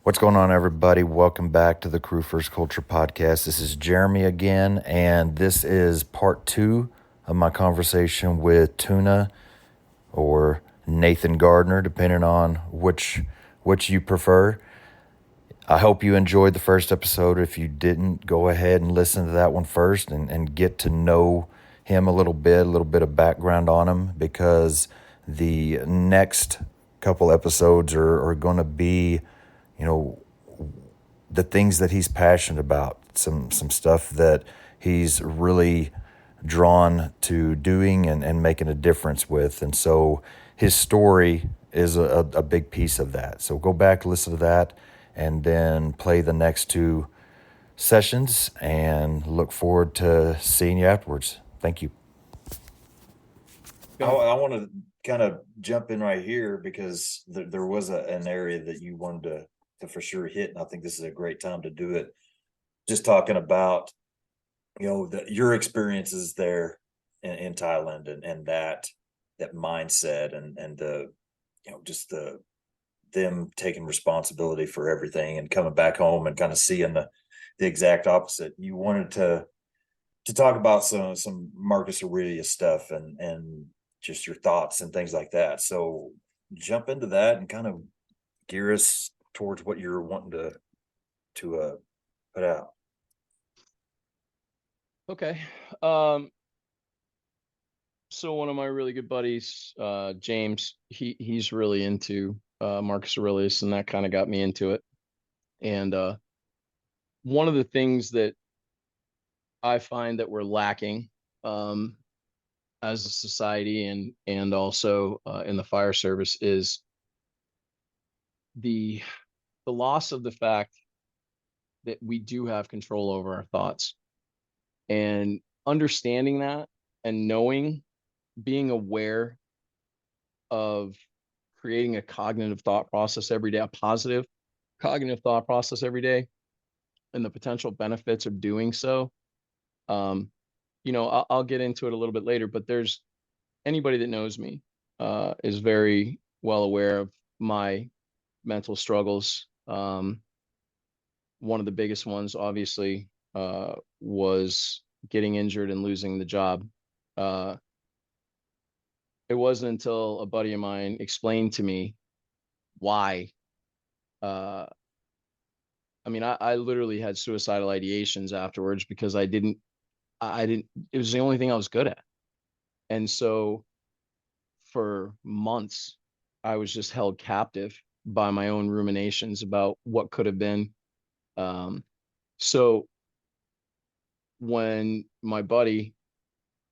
What's going on, everybody? Welcome back to the Crew First Culture podcast. This is Jeremy again, and this is part two of my conversation with Tuna or Nathan Gardner, depending on which you prefer. I hope you enjoyed the first episode. If you didn't, go ahead and listen to that one first and get to know him a little bit of background on him, because the next couple episodes are going to be, you know, the things that he's passionate about, some stuff that he's really drawn to doing and making a difference with. And so his story is a big piece of that. So go back, listen to that, and then play the next two sessions and look forward to seeing you afterwards. Thank you. I want to kind of jump in right here because there was an area that you wanted to for sure hit, and I think this is a great time to do it. Just talking about, your experiences there in Thailand, and that mindset, and the, just them taking responsibility for everything and coming back home and kind of seeing the exact opposite. You wanted to talk about some Marcus Aurelius stuff, and just your thoughts and things like that. So jump into that and kind of gear us towards what you're wanting to put out. Okay. Um, so one of my really good buddies, James, he's really into Marcus Aurelius, and that kind of got me into it. And one of the things that I find that we're lacking um, as a society and also in the fire service is the the loss of the fact that we do have control over our thoughts, and understanding that and knowing, being aware of creating a cognitive thought process every day, a positive cognitive thought process every day, and the potential benefits of doing so. Um, I'll get into it a little bit later, but there's anybody that knows me is very well aware of my mental struggles. One of the biggest ones, obviously, was getting injured and losing the job. Uh, it wasn't until a buddy of mine explained to me why uh, I literally had suicidal ideations afterwards because it was the only thing I was good at. And so for months, I was just held captive by my own ruminations about what could have been. Um, so when my buddy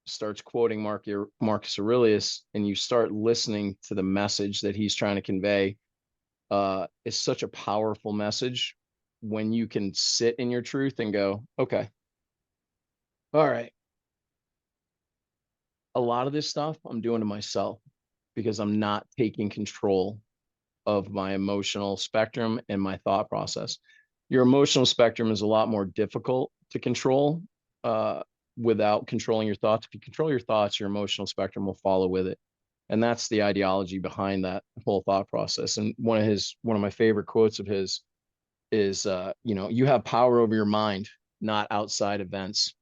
starts quoting Marcus Aurelius, and you start listening to the message that he's trying to convey, it's such a powerful message when you can sit in your truth and go, okay, all right, a lot of this stuff I'm doing to myself because I'm not taking control of my emotional spectrum and my thought process. Your emotional spectrum is a lot more difficult to control uh, without controlling your thoughts. If you control your thoughts, your emotional spectrum will follow with it. And that's the ideology behind that whole thought process. And one of my favorite quotes of his is, you have power over your mind, not outside events.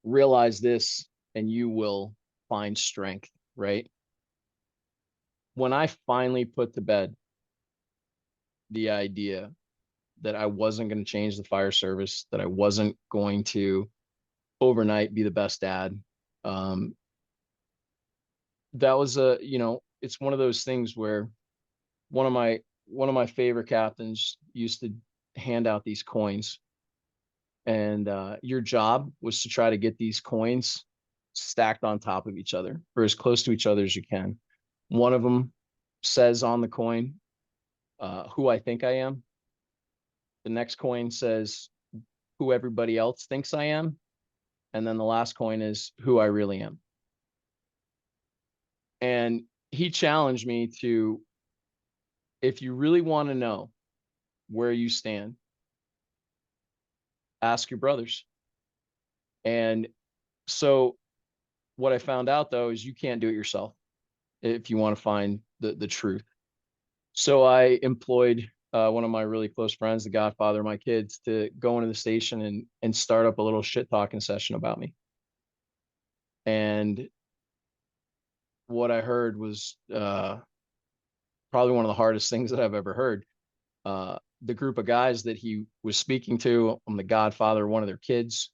Realize this and you will find strength, right? When I finally put to bed the idea that I wasn't going to change the fire service, that I wasn't going to overnight be the best dad, um, that was it's one of those things where one of my favorite captains used to hand out these coins, and your job was to try to get these coins stacked on top of each other or as close to each other as you can. One of them says on the coin, who I think I am. The next coin says who everybody else thinks I am. And then the last coin is who I really am. And he challenged me to, if you really want to know where you stand, ask your brothers. And so what I found out though is you can't do it yourself if you want to find the truth. So I employed one of my really close friends, the godfather of my kids, to go into the station and start up a little shit talking session about me. And what I heard was probably one of the hardest things that I've ever heard. The group of guys that he was speaking to, I'm the godfather of one of their kids.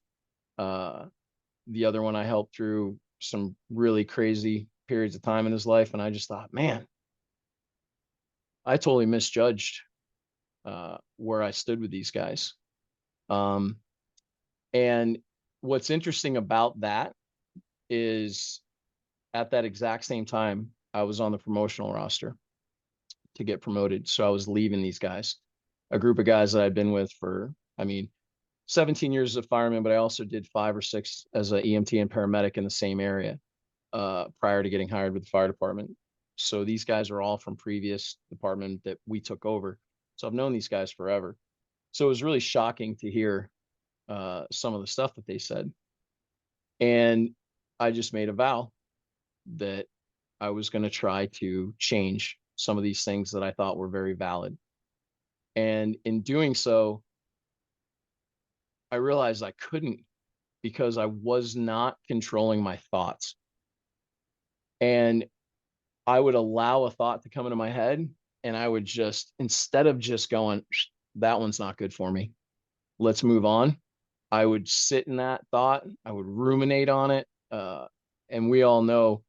The other one I helped through some really crazy periods of time in his life. And I just thought, man, I totally misjudged where I stood with these guys. And what's interesting about that is at that exact same time, I was on the promotional roster to get promoted. So I was leaving these guys, a group of guys that I'd been with for, I mean, 17 years as a fireman, but I also did 5 or 6 as an EMT and paramedic in the same area prior to getting hired with the fire department. So these guys are all from previous department that we took over. So I've known these guys forever. So it was really shocking to hear some of the stuff that they said. And I just made a vow that I was going to try to change some of these things that I thought were very valid. And in doing so, I realized I couldn't because I was not controlling my thoughts. And I would allow a thought to come into my head, and I would just, instead of just going, that one's not good for me, let's move on, I would sit in that thought, I would ruminate on it. And we all know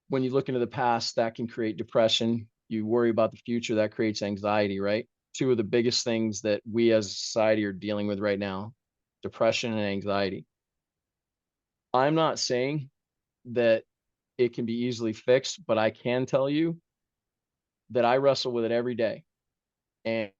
when you look into the past, that can create depression. You worry about the future, that creates anxiety, right? Two of the biggest things that we as a society are dealing with right now, depression and anxiety. I'm not saying that it can be easily fixed, but I can tell you that I wrestle with it every day. And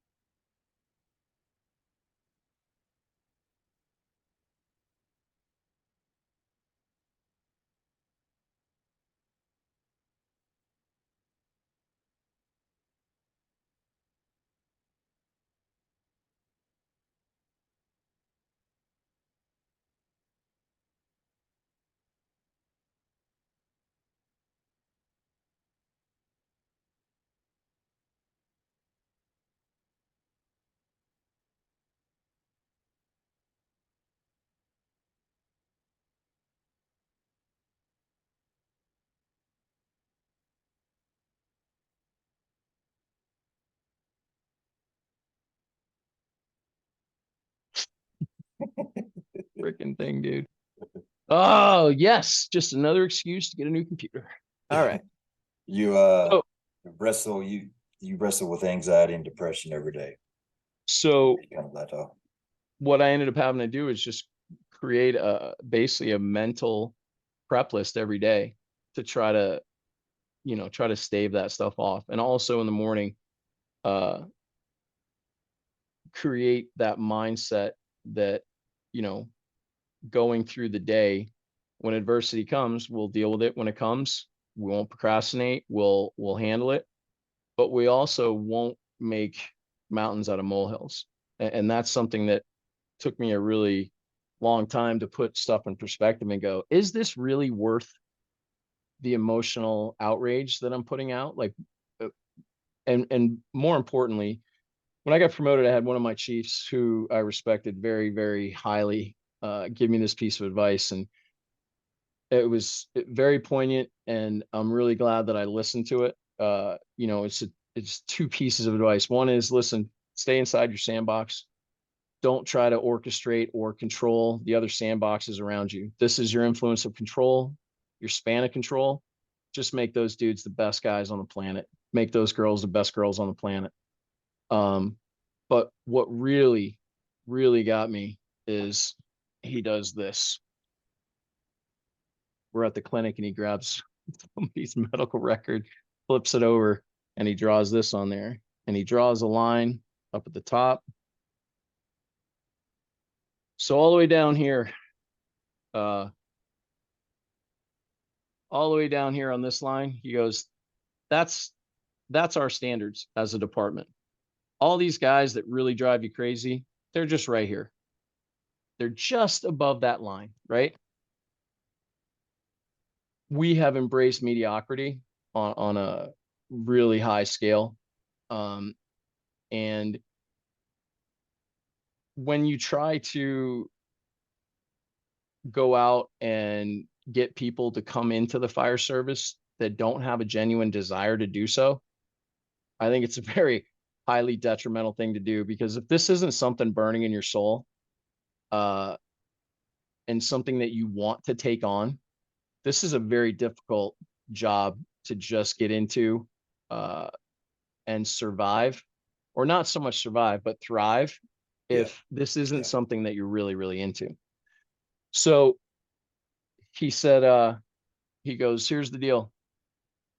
freaking thing, dude. Oh, yes. Just another excuse to get a new computer. All right. You So, wrestle you wrestle with anxiety and depression every day. so Kind of that talk. what I ended up having to do is just create basically a mental prep list every day to try to, try to stave that stuff off. And also in the morning, uh, create that mindset that, you know, going through the day, when adversity comes, we'll deal with it when it comes. We won't procrastinate. We'll handle it, but we also won't make mountains out of molehills. And that's something that took me a really long time to put stuff in perspective and go, is this really worth the emotional outrage that I'm putting out? Like, uh, and more importantly, when I got promoted, I had one of my chiefs who I respected very, very highly give me this piece of advice. And it was very poignant. And I'm really glad that I listened to it. It's 2 pieces of advice. One is, listen, stay inside your sandbox. Don't try to orchestrate or control the other sandboxes around you. This is your influence of control, your span of control. Just make those dudes the best guys on the planet. Make those girls the best girls on the planet. Um, but what really, really got me is he does this. We're at the clinic and he grabs somebody's medical record, flips it over, and he draws this on there. And he draws a line up at the top. So all the way down here, uh, all the way down here on this line, he goes, that's that's our standards as a department. All these guys that really drive you crazy, they're just right here. They're just above that line, right? We have embraced mediocrity on a really high scale. Um, And when you try to go out and get people to come into the fire service that don't have a genuine desire to do so, I think it's a very highly detrimental thing to do, because if this isn't something burning in your soul, uh, and something that you want to take on, this is a very difficult job to just get into, uh, and survive, or not so much survive, but thrive, Yeah. if this isn't Yeah. something that you're really, really into. So he said, he goes, here's the deal.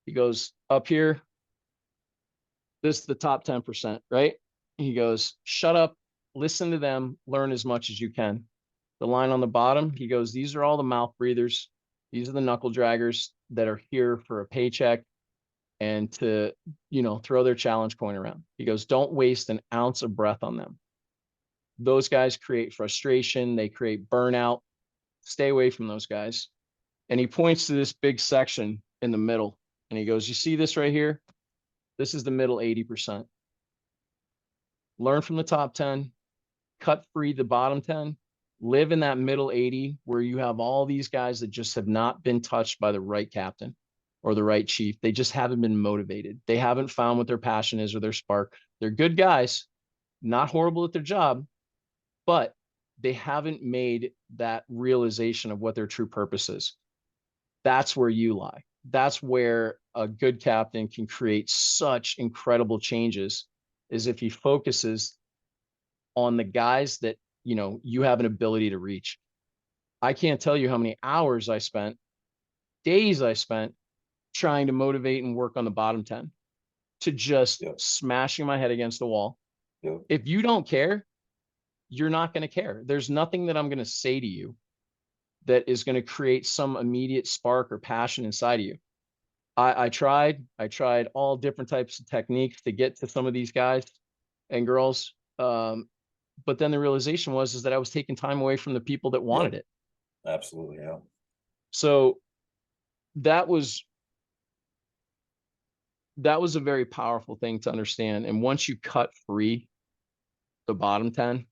He goes, up here, this is the top 10%, right? He goes, shut up, listen to them, learn as much as you can. The line on the bottom, he goes, these are all the mouth breathers. These are the knuckle draggers that are here for a paycheck and to, throw their challenge coin around. He goes, don't waste an ounce of breath on them. Those guys create frustration. They create burnout. Stay away from those guys. And he points to this big section in the middle. And he goes, you see this right here? This is the middle 80%. Learn from the top 10, cut free the bottom 10, live in that middle 80 where you have all these guys that just have not been touched by the right captain or the right chief. They just haven't been motivated. They haven't found what their passion is or their spark. They're good guys, not horrible at their job, but they haven't made that realization of what their true purpose is. That's where you lie. That's where a good captain can create such incredible changes, is if he focuses on the guys that, you have an ability to reach. I can't tell you how many hours I spent, days I spent trying to motivate and work on the bottom 10, to just smashing my head against the wall. If you don't care, you're not going to care. There's nothing that I'm going to say to you that is going to create some immediate spark or passion inside of you. I tried all different types of techniques to get to some of these guys and girls. But then the realization is that I was taking time away from the people that wanted it. Absolutely. Yeah. So that was a very powerful thing to understand. And once you cut free the bottom 10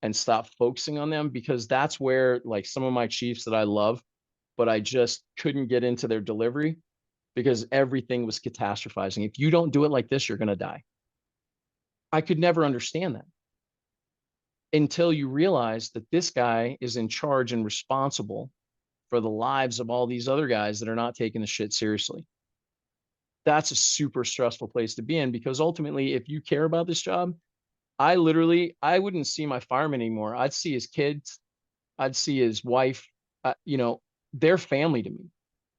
and stop focusing on them, because that's where, like, some of my chiefs that I love, but I just couldn't get into their delivery because everything was catastrophizing. If you don't do it like this, you're going to die. I could never understand that until you realize that this guy is in charge and responsible for the lives of all these other guys that are not taking the shit seriously. That's a super stressful place to be in, because ultimately, if you care about this job, I wouldn't see my fireman anymore. I'd see his kids. I'd see his wife. They're family to me.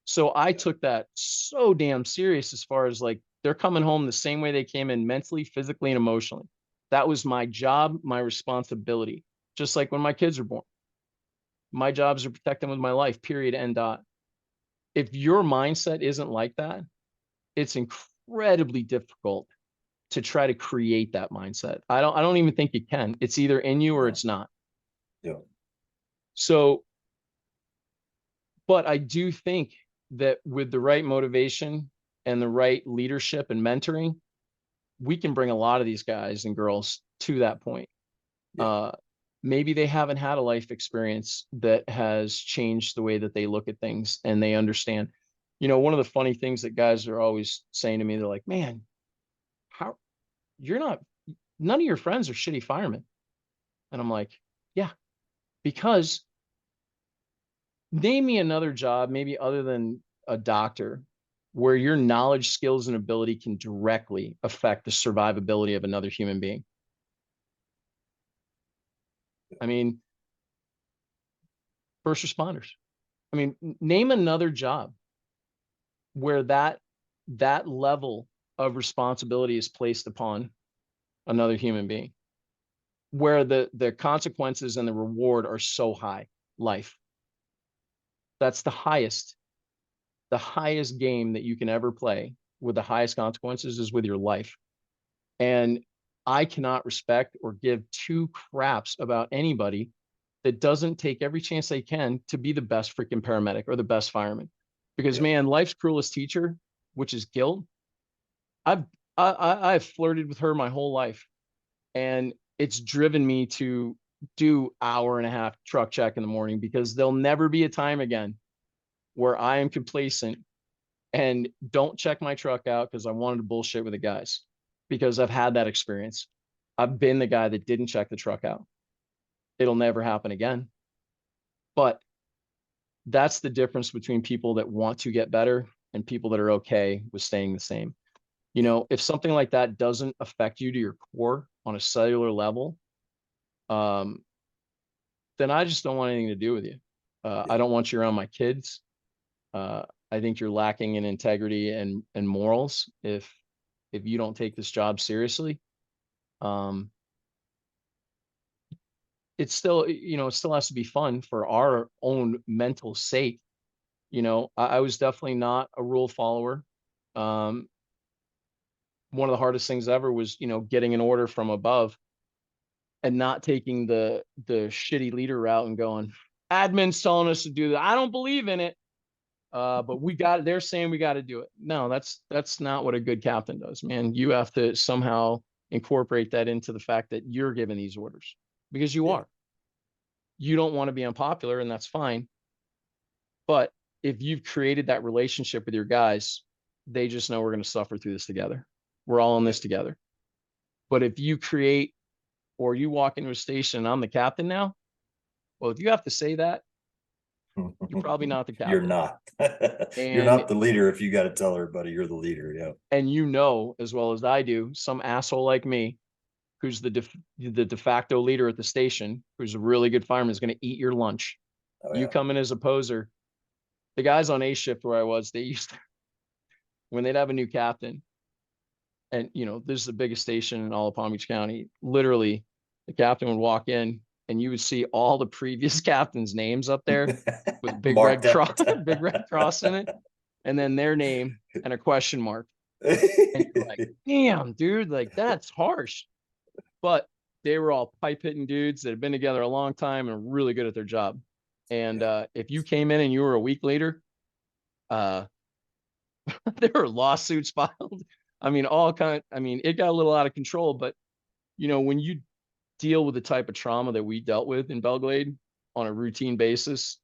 So I took that so damn serious, as far as, like, they're coming home the same way they came in, mentally, physically, and emotionally. That was my job, my responsibility. Just like when my kids are born, my job is to protect them with my life, period, end dot. If your mindset isn't like that, it's incredibly difficult to try to create that mindset. I don't even think you can. It's either in you or it's not. Yeah. So, but I do think that with the right motivation and the right leadership and mentoring, we can bring a lot of these guys and girls to that point. Yeah. Maybe they haven't had a life experience that has changed the way that they look at things, and they understand. One of the funny things that guys are always saying to me, they're like, man, how none of your friends are shitty firemen. And I'm like, yeah, because name me another job, maybe other than a doctor, where your knowledge, skills, and ability can directly affect the survivability of another human being. I mean, first responders. I mean, name another job where that level of responsibility is placed upon another human being, where the consequences and the reward are so high. Life. That's the highest game that you can ever play, with the highest consequences, is with your life. And I cannot respect or give two craps about anybody that doesn't take every chance they can to be the best freaking paramedic or the best fireman. Because man, life's cruelest teacher, which is guilt. I've I've flirted with her my whole life, and it's driven me to do hour and a half truck check in the morning, because there'll never be a time again where I am complacent and don't check my truck out because I wanted to bullshit with the guys, because I've had that experience. I've been the guy that didn't check the truck out. It'll never happen again. But that's the difference between people that want to get better and people that are okay with staying the same. You know, if something like that doesn't affect you to your core on a cellular level, um, then I just don't want anything to do with you. I don't want you around my kids. I think you're lacking in integrity and morals if you don't take this job seriously. Um, it's still, you know, it still has to be fun for our own mental sake. You know, I was definitely not a rule follower. Um, one of the hardest things ever was, you know, getting an order from above and not taking the shitty leader route and going, admin's telling us to do that. I don't believe in it. But we got, they're saying we got to do it. No, that's not what a good captain does, man. You have to somehow incorporate that into the fact that you're giving these orders, because you are. You don't want to be unpopular, and that's fine. But if you've created that relationship with your guys, they just know we're going to suffer through this together. We're all in this together. But if you create, or you walk into a station and I'm the captain now, well, if you have to say that, you're probably not the captain. You're not. You're And not the leader if you got to tell everybody you're the leader. Yeah. and you know as well as I do, some asshole like me, who's the de facto leader at the station, who's a really good fireman, is going to eat your lunch. Oh, You yeah. come in as a poser. The guys on A shift where I was, they used to, when they'd have a new captain, and you know, this is the biggest station in all of Palm Beach County. Literally, the captain would walk in and you would see all the previous captains' names up there with a big red cross, big red cross in it, and then their name and a question mark. And you're like, damn, dude, like that's harsh. But they were all pipe hitting dudes that had been together a long time and really good at their job. And if you came in and you were a weak leader, there were lawsuits filed. I mean, it got a little out of control, but you know, when you deal with the type of trauma that we dealt with in Belglade on a routine basis,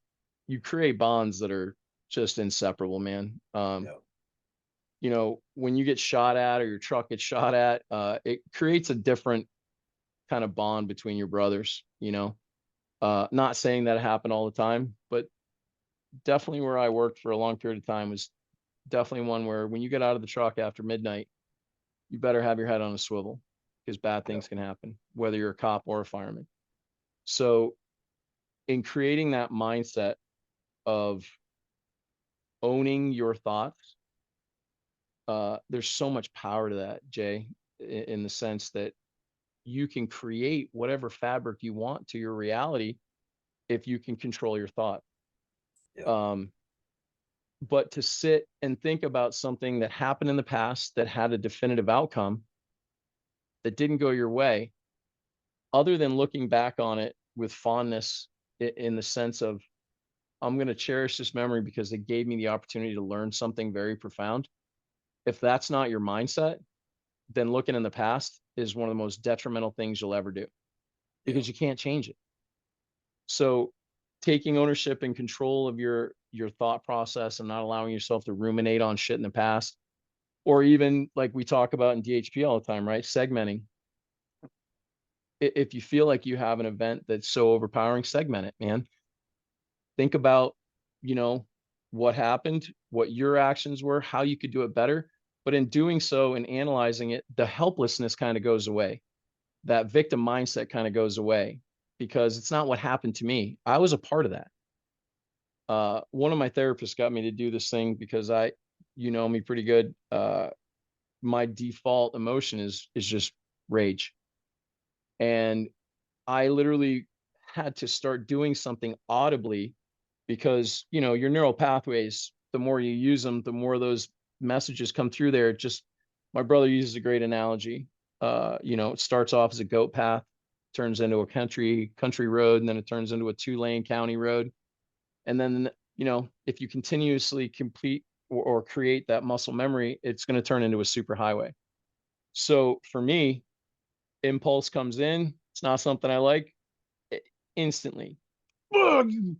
you create bonds that are just inseparable, man. You know, when you get shot at or your truck gets shot at, it creates a different kind of bond between your brothers, you know. Not saying that happened all the time, but definitely where I worked for a long period of time was definitely one where when you get out of the truck after midnight, you better have your head on a swivel, because bad things can happen, whether you're a cop or a fireman. So in creating that mindset of owning your thoughts, there's so much power to that, Jay, in the sense that you can create whatever fabric you want to your reality if you can control your thought. But to sit and think about something that happened in the past that had a definitive outcome that didn't go your way, other than looking back on it with fondness in the sense of, I'm going to cherish this memory because it gave me the opportunity to learn something very profound. If that's not your mindset, then looking in the past is one of the most detrimental things you'll ever do, because you can't change it. So taking ownership and control of your thought process and not allowing yourself to ruminate on shit in the past, or even like we talk about in DHP all the time, right? Segmenting. If you feel like you have an event that's so overpowering, segment it, man. Think about, you know, what happened, what your actions were, how you could do it better. But in doing so and analyzing it, the helplessness kind of goes away. That victim mindset kind of goes away, because it's not what happened to me. I was a part of that. One of my therapists got me to do this thing because you know me pretty good. My default emotion is just rage. And I literally had to start doing something audibly, because, you know, your neural pathways, the more you use them, the more those messages come through there. Just, my brother uses a great analogy. You know, it starts off as a goat path, turns into a country road, and then it turns into a 2-lane county road. And then, you know, if you continuously complete or create that muscle memory, it's going to turn into a super highway. So for me, impulse comes in. It's not something I like. Instantly. And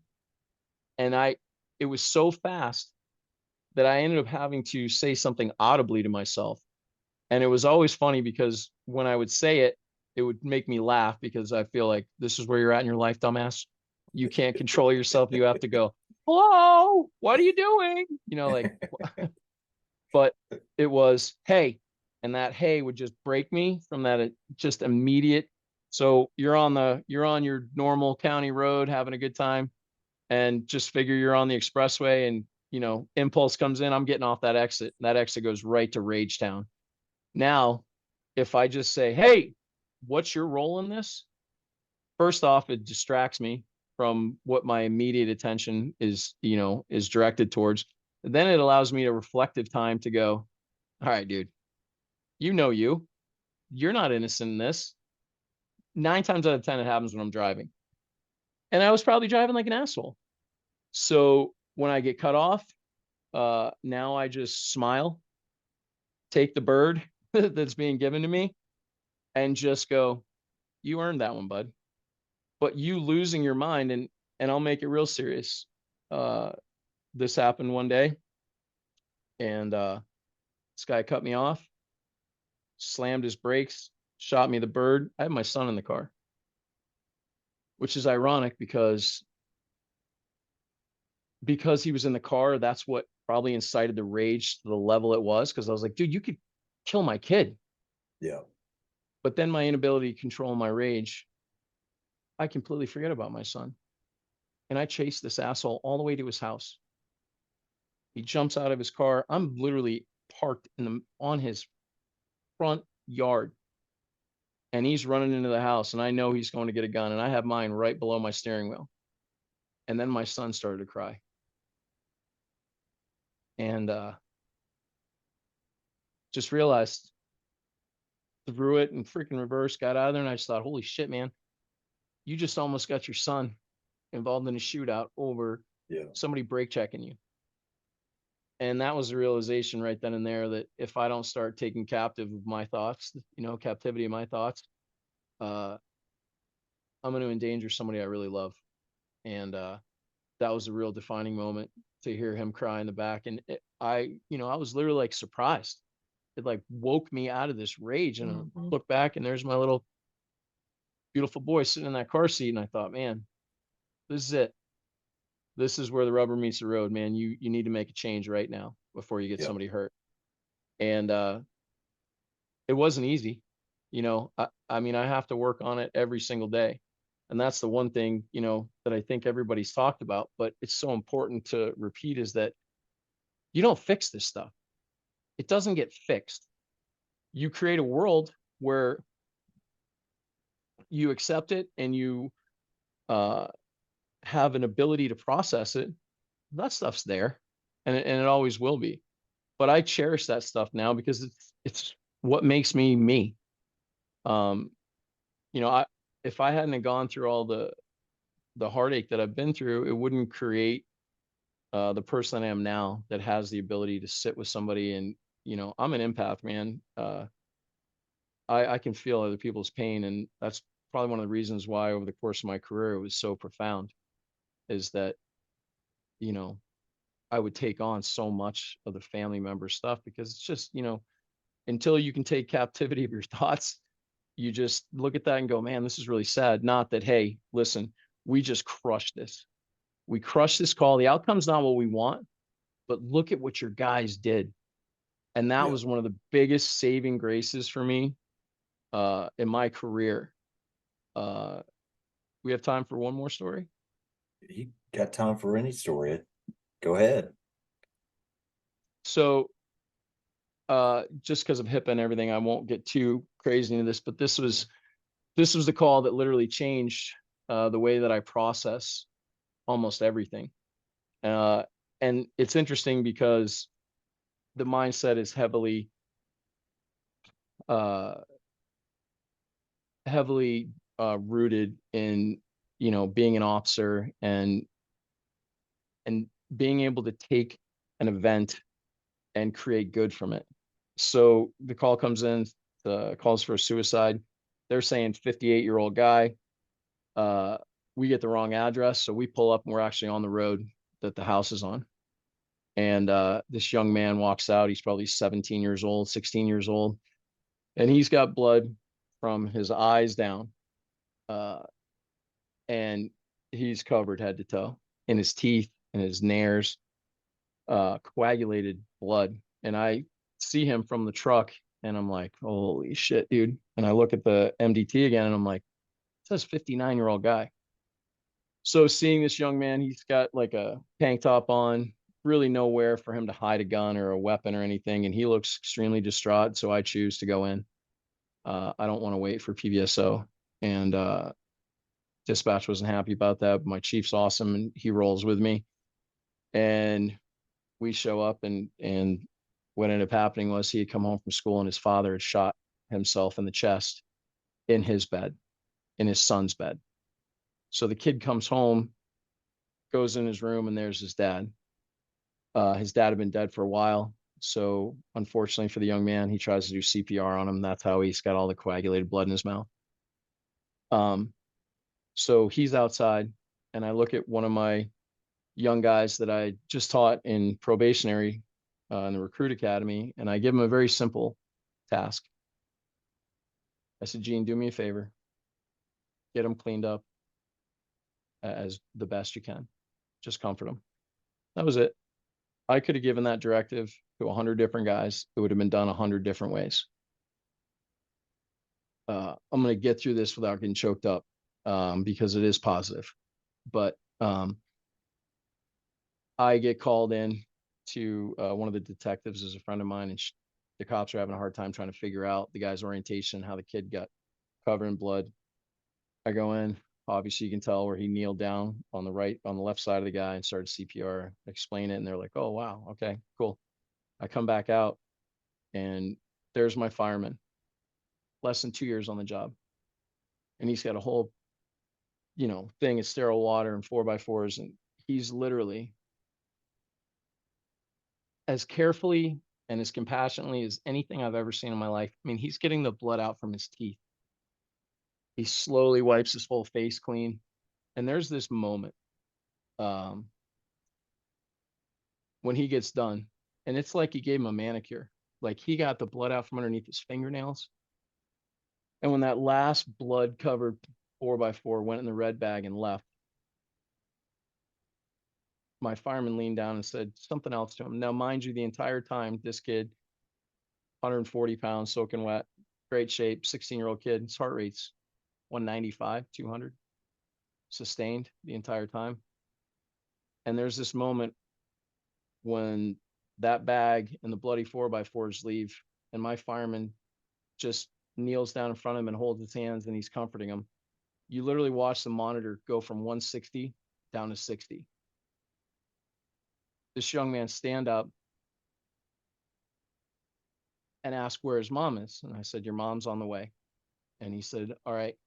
it was so fast that I ended up having to say something audibly to myself. And it was always funny because when I would say it, it would make me laugh because I feel like this is where you're at in your life, dumbass. You can't control yourself. You have to go, hello, what are you doing? Like, but it was, hey, and that hey would just break me from that just immediate. So you're on your normal county road having a good time and just figure you're on the expressway and, impulse comes in. I'm getting off that exit. That exit goes right to Rage Town. Now, if I just say, hey, what's your role in this? First off, it distracts me from what my immediate attention is directed towards. And then it allows me a reflective time to go, all right, dude, you're not innocent in this. 9 times out of 10, it happens when I'm driving. And I was probably driving like an asshole. So when I get cut off, now I just smile, take the bird that's being given to me and just go, you earned that one, bud. But you losing your mind, and I'll make it real serious. This happened one day, and this guy cut me off, slammed his brakes, shot me the bird. I had my son in the car, which is ironic because he was in the car. That's what probably incited the rage to the level it was. Because I was like, dude, you could kill my kid. Yeah. But then my inability to control my rage, I completely forget about my son. And I chased this asshole all the way to his house. He jumps out of his car. I'm literally parked on his front yard. And he's running into the house. And I know he's going to get a gun. And I have mine right below my steering wheel. And then my son started to cry. And just realized, threw it in freaking reverse, got out of there. And I just thought, holy shit, man, you just almost got your son involved in a shootout over somebody brake checking you. And that was the realization right then and there that if I don't start taking captive of my thoughts, captivity of my thoughts, I'm going to endanger somebody I really love. And that was a real defining moment to hear him cry in the back. And I was literally like surprised. It like woke me out of this rage. And I look back and there's my little beautiful boy sitting in that car seat. And I thought, man, this is it. This is where the rubber meets the road, man. You need to make a change right now before you get somebody hurt. And it wasn't easy. I mean, I have to work on it every single day. And that's the one thing, that I think everybody's talked about, but it's so important to repeat is that you don't fix this stuff. It doesn't get fixed. You create a world where you accept it and you have an ability to process it. That stuff's there and it always will be. But I cherish that stuff now because it's what makes me me. If I hadn't gone through all the heartache that I've been through, it wouldn't create the person I am now that has the ability to sit with somebody. And, I'm an empath, man. I can feel other people's pain. And that's probably one of the reasons why over the course of my career, it was so profound is that, I would take on so much of the family member stuff because it's just, until you can take captivity of your thoughts, you just look at that and go, man, this is really sad. Not that, hey, listen, we just crushed this. We crushed this call. The outcome's not what we want, but look at what your guys did. And that was one of the biggest saving graces for me in my career. We have time for one more story? You got time for any story. Go ahead. So just because of HIPAA and everything, I won't get too crazy into this, but this was the call that literally changed the way that I process almost everything. And it's interesting because the mindset is heavily rooted in, being an officer and being able to take an event and create good from it. So the call comes in, calls for a suicide. They're saying 58-year-old guy. We get the wrong address, so we pull up and we're actually on the road that the house is on. And this young man walks out. He's probably 17 years old, 16 years old, and he's got blood from his eyes down, and he's covered head to toe in his teeth and his nares, coagulated blood. And I see him from the truck, and I'm like, holy shit, dude. And I look at the MDT again, and I'm like, it says 59-year-old guy. So seeing this young man, he's got like a tank top on, really nowhere for him to hide a gun or a weapon or anything. And he looks extremely distraught. So I choose to go in. I don't want to wait for PVSO. And dispatch wasn't happy about that. But my chief's awesome, and he rolls with me. And we show up, and what ended up happening was he had come home from school, and his father had shot himself in the chest in his bed, in his son's bed. So the kid comes home, goes in his room, and there's his dad. His dad had been dead for a while. So unfortunately for the young man, he tries to do CPR on him. That's how he's got all the coagulated blood in his mouth. So he's outside, and I look at one of my young guys that I just taught in probationary in the recruit academy, and I give him a very simple task. I said, Gene, do me a favor. Get him cleaned up as the best you can. Just comfort him. That was it. I could have given that directive to 100 different guys. It would have been done 100 different ways. I'm going to get through this without getting choked up because it is positive. But I get called in to one of the detectives is a friend of mine, and the cops are having a hard time trying to figure out the guy's orientation, how the kid got covered in blood. I go in. Obviously, you can tell where he kneeled down on the left side of the guy and started CPR. Explain it, and they're like, "Oh, wow, okay, cool." I come back out, and there's my fireman, less than 2 years on the job, and he's got a whole, thing of sterile water and 4x4s, and he's literally as carefully and as compassionately as anything I've ever seen in my life. I mean, he's getting the blood out from his teeth. He slowly wipes his whole face clean. And there's this moment when he gets done, and it's like he gave him a manicure. Like he got the blood out from underneath his fingernails. And when that last blood covered 4x4 went in the red bag and left, my fireman leaned down and said something else to him. Now, mind you, the entire time, this kid, 140 pounds, soaking wet, great shape, 16-year-old kid, his heart rate's 195, 200, sustained the entire time. And there's this moment when that bag and the bloody 4x4s leave, and my fireman just kneels down in front of him and holds his hands, and he's comforting him. You literally watch the monitor go from 160 down to 60. This young man stand up and ask where his mom is. And I said, your mom's on the way. And he said, all right,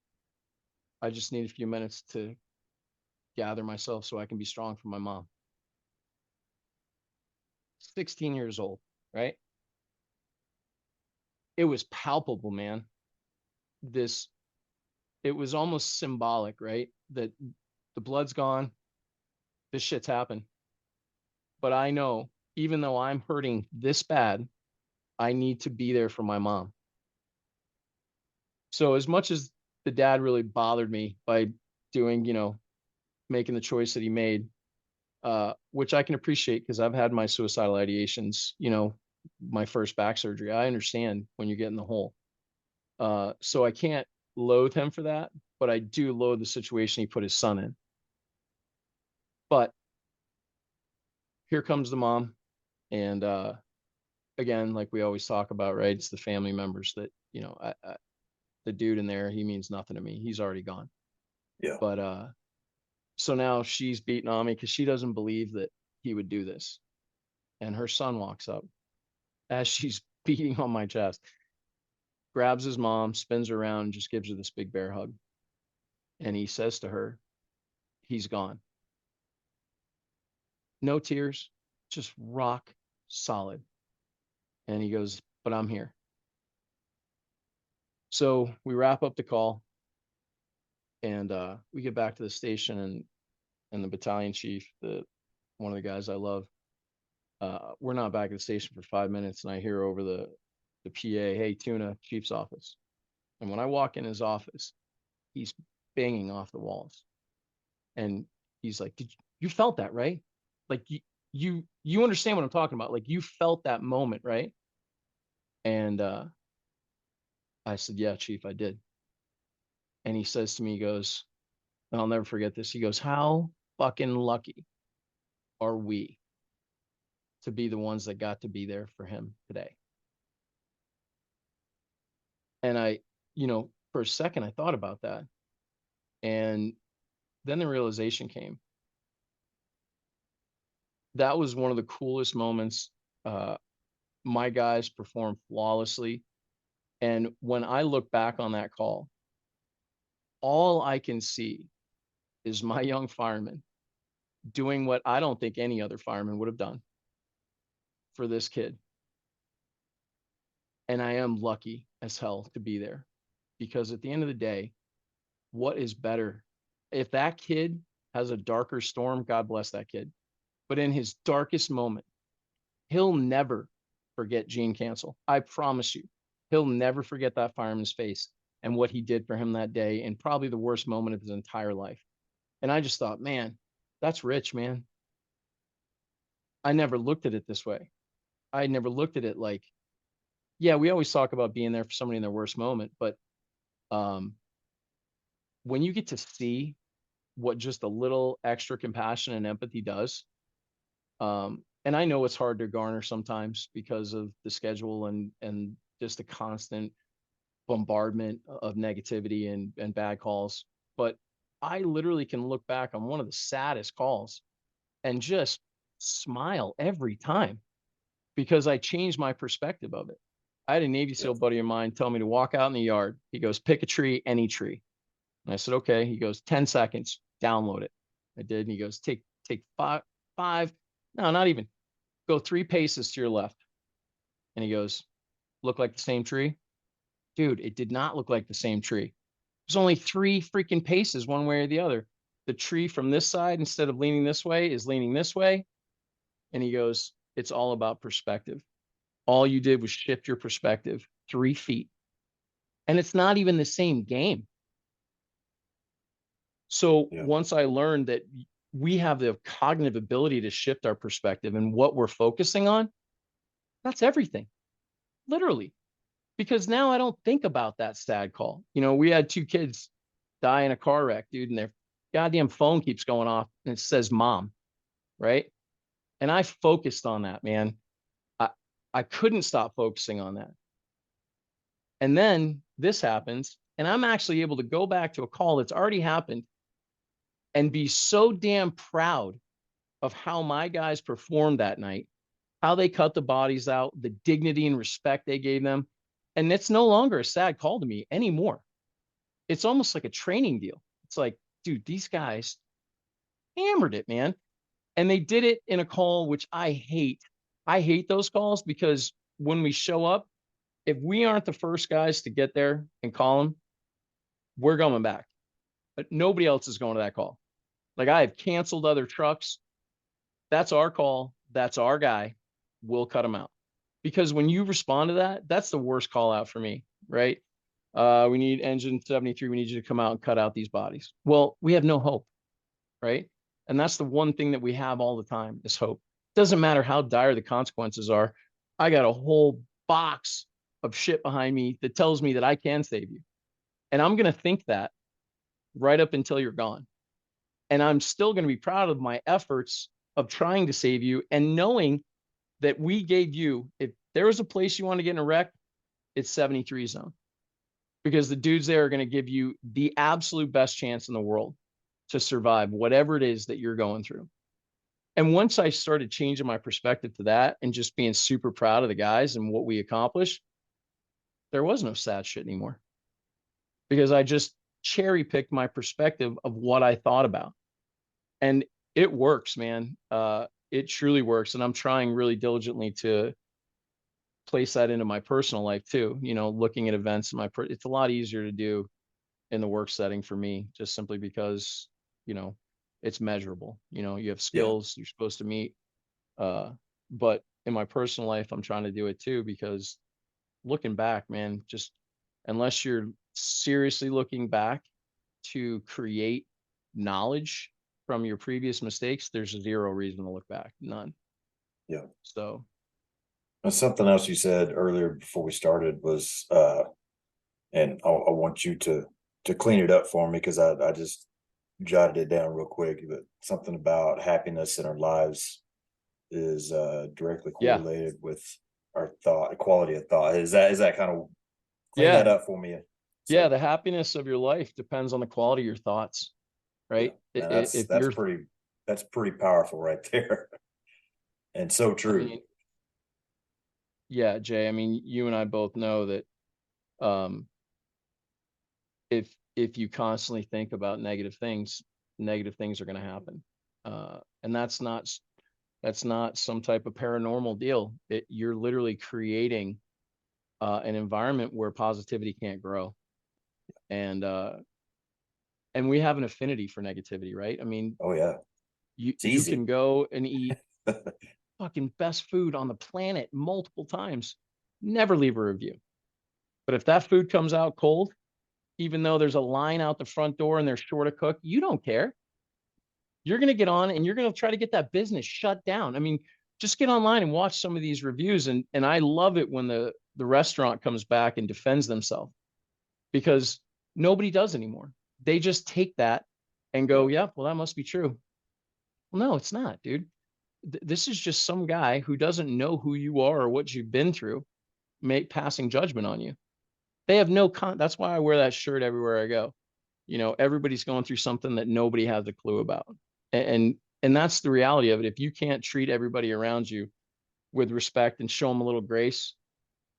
I just need a few minutes to gather myself so I can be strong for my mom. 16 years old, right? It was palpable, man. It was almost symbolic, right? That the blood's gone. This shit's happened. But I know, even though I'm hurting this bad, I need to be there for my mom. So as much as the dad really bothered me by doing, making the choice that he made, which I can appreciate because I've had my suicidal ideations, my first back surgery. I understand when you get in the hole. So I can't loathe him for that, but I do loathe the situation he put his son in. But here comes the mom. And again, like we always talk about, right? It's the family members that, the dude in there, he means nothing to me. He's already gone. Yeah. But so now she's beating on me because she doesn't believe that he would do this. And her son walks up as she's beating on my chest, grabs his mom, spins her around, and just gives her this big bear hug. And he says to her, he's gone. No tears, just rock solid. And he goes, but I'm here. So we wrap up the call, and we get back to the station, and the battalion chief, one of the guys I love, we're not back at the station for 5 minutes, and I hear over the PA, "Hey, Tuna, chief's office." And when I walk in his office, he's banging off the walls, and he's like, you felt that, right? Like you understand what I'm talking about? Like, you felt that moment, right?" And I said, "Yeah, chief, I did." And he says to me, he goes, and I'll never forget this. He goes, "How fucking lucky are we to be the ones that got to be there for him today?" And for a second, I thought about that. And then the realization came. That was one of the coolest moments. My guys performed flawlessly. And when I look back on that call, all I can see is my young fireman doing what I don't think any other fireman would have done for this kid. And I am lucky as hell to be there, because at the end of the day, what is better? If that kid has a darker storm, God bless that kid. But in his darkest moment, he'll never forget Gene Cancel. I promise you, he'll never forget that fireman's face and what he did for him that day, and probably the worst moment of his entire life. And I just thought, man, that's rich, man. I never looked at it this way. I never looked at it like, yeah, we always talk about being there for somebody in their worst moment, but when you get to see what just a little extra compassion and empathy does, and I know it's hard to garner sometimes because of the schedule and just the constant bombardment of negativity and bad calls. But I literally can look back on one of the saddest calls and just smile every time, because I changed my perspective of it. I had a Navy SEAL buddy of mine tell me to walk out in the yard. He goes, "Pick a tree, any tree." And I said, "Okay." He goes, 10 seconds, download it. I did. And he goes, take five, no, not even, go 3 paces to your left. And he goes, "Look like the same tree?" Dude, it did not look like the same tree. There's only 3 freaking paces one way or the other. The tree from this side, instead of leaning this way, is leaning this way. And he goes, "It's all about perspective. All you did was shift your perspective 3 feet. And it's not even the same game." So once I learned that we have the cognitive ability to shift our perspective and what we're focusing on, that's everything, literally. Because now I don't think about that sad call. We had 2 kids die in a car wreck, dude, and their goddamn phone keeps going off and it says mom, right? And I focused on that, man. I couldn't stop focusing on that. And then this happens, and I'm actually able to go back to a call that's already happened and be so damn proud of how my guys performed that night, how they cut the bodies out, the dignity and respect they gave them. And it's no longer a sad call to me anymore. It's almost like a training deal. It's like, dude, these guys hammered it, man. And they did it in a call, which I hate. I hate those calls, because when we show up, if we aren't the first guys to get there and call them, we're going back. But nobody else is going to that call. Like, I have canceled other trucks. That's our call. That's our guy. We'll cut him out. Because when you respond to that, that's the worst call out for me, right? We need engine 73. We need you to come out and cut out these bodies. Well, we have no hope, right? And that's the one thing that we have all the time, is hope. Doesn't matter how dire the consequences are. I got a whole box of shit behind me that tells me that I can save you. And I'm going to think that right up until you're gone. And I'm still going to be proud of my efforts of trying to save you, and knowing that we gave you, if there was a place you want to get in a wreck, it's 73 zone, because the dudes there are going to give you the absolute best chance in the world to survive whatever it is that you're going through. And once I started changing my perspective to that and just being super proud of the guys and what we accomplished, there was no sad shit anymore, because I just cherry picked my perspective of what I thought about. And it works, man. It truly works. And I'm trying really diligently to place that into my personal life too, looking at events in it's a lot easier to do in the work setting for me, just simply because, it's measurable. You have Yeah. skills you're supposed to meet. But in my personal life, I'm trying to do it too, because looking back, man, just unless you're seriously looking back to create knowledge from your previous mistakes, there's zero reason to look back. None. Yeah. So And something else you said earlier before we started was, and I want you to clean it up for me because I just jotted it down real quick. But something about happiness in our lives is directly yeah, correlated with our quality of thought. Is that kind of clean yeah, that up for me? yeah. So The happiness of your life depends on the quality of your thoughts, yeah, right? man, If that's you're, pretty powerful right there, and so I true. mean, yeah, Jay, I mean, you and I both know that, um, if you constantly think about negative things are going to happen. And that's not some type of paranormal deal. You're literally creating an environment where positivity can't grow. And we have an affinity for negativity, right? I mean, Oh yeah, it's you easy. can go and eat fucking best food on the planet multiple times, never leave a review. But if that food comes out cold, even though there's a line out the front door and they're short of cook, you don't care. You're going to get on and you're going to try to get that business shut down. I mean, just get online and watch some of these reviews. And I love it when the restaurant comes back and defends themselves, because nobody does anymore. They just take that and go, Yeah, yeah, well, that must be true. Well, no, it's not, dude. This is just some guy who doesn't know who you are or what you've been through, passing judgment on you. They have no that's why I wear that shirt everywhere I go. Everybody's going through something that nobody has a clue about. And and that's the reality of it. If you can't treat everybody around you with respect and show them a little grace,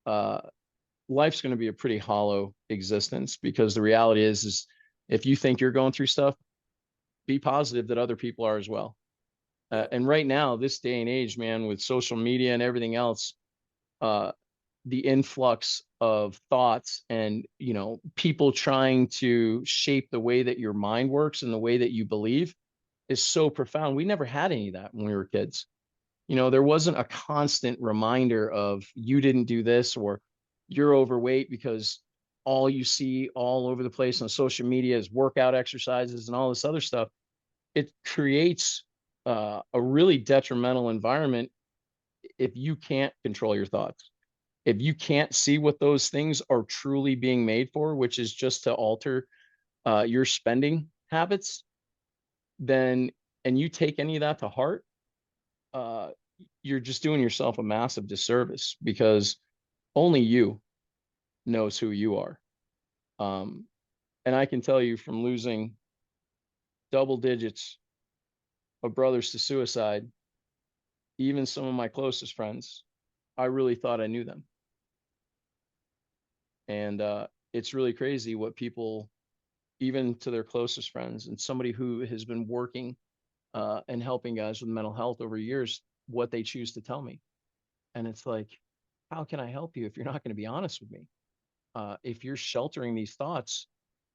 uh, life's going to be a pretty hollow existence, because the reality is if you think you're going through stuff, be positive that other people are as well. yeah, And right now, this day and age, man, with social media and everything else, uh, the influx of thoughts and people trying to shape the way that your mind works and the way that you believe is so profound. We never had any of that when we were kids. There wasn't a constant reminder of you didn't do this, or you're overweight, because all you see all over the place on social media is workout exercises and all this other stuff. It creates a really detrimental environment if you can't control your thoughts. If you can't see what those things are truly being made for, which is just to alter your spending habits, then, and you take any of that to heart, uh, you're just doing yourself a massive disservice, because only you knows who you are. Um, and I can tell you, from losing double digits of brothers to suicide, even some of my closest friends, I really thought I knew them. And it's really crazy what people, even to their closest friends and somebody who has been working and helping guys with mental health over years, what they choose to tell me. And it's like, how can I help you if you're not going to be honest with me? If you're sheltering these thoughts,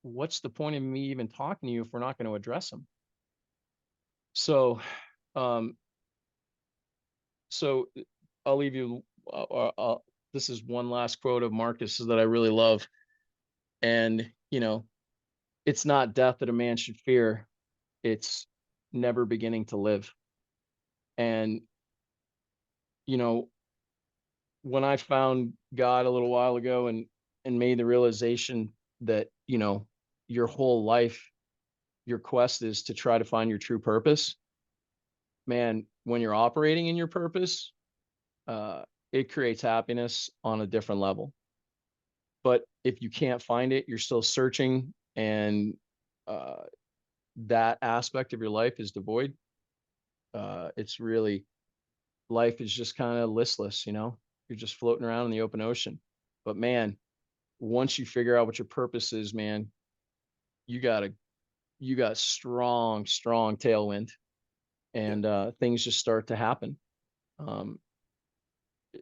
what's the point of me even talking to you if we're not going to address them? So, um, so I'll leave you. This is one last quote of Marcus that I really love, and it's not death that a man should fear; it's never beginning to live. And you know, when I found God a little while ago and made the realization that, your whole life, your quest is to try to find your true purpose, man, when you're operating in your purpose, uh, it creates happiness on a different level. But if you can't find it, you're still searching, and uh, that aspect of your life is devoid. It's really, life is just kind of listless, you're just floating around in the open ocean. But man, once you figure out what your purpose is, man, you got a you got strong tailwind, yeah, and things just start to happen. Um,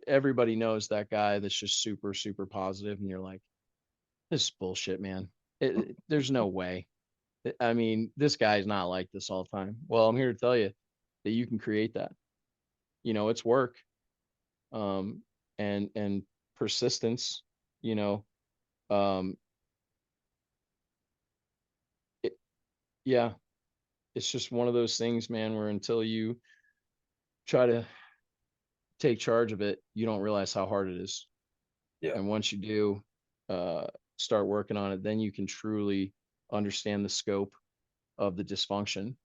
everybody knows that guy that's just super, super positive, and you're like, this is bullshit, man. There's no way. I mean, this guy's not like this all the time. Well, I'm here to tell you that you can create that. It's work, and persistence. You know, um, it, yeah, it's just one of those things, man, where until you try to take charge of it, you don't realize how hard it is. Yeah. And once you do, uh, start working on it, then you can truly understand the scope of the dysfunction.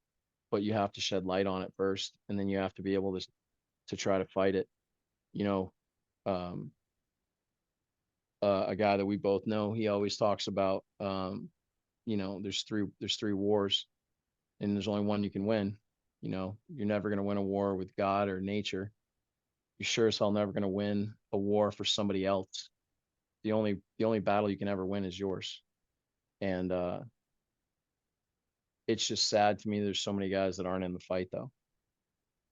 But you have to shed light on it first, and then you have to be able to try to fight it. You know, um, a guy that we both know, he always talks about, there's three wars, and there's only one you can win. You're never going to win a war with God or nature. You're sure as hell never going to win a war for somebody else. The only battle you can ever win is yours. And it's just sad to me there's so many guys that aren't in the fight, though.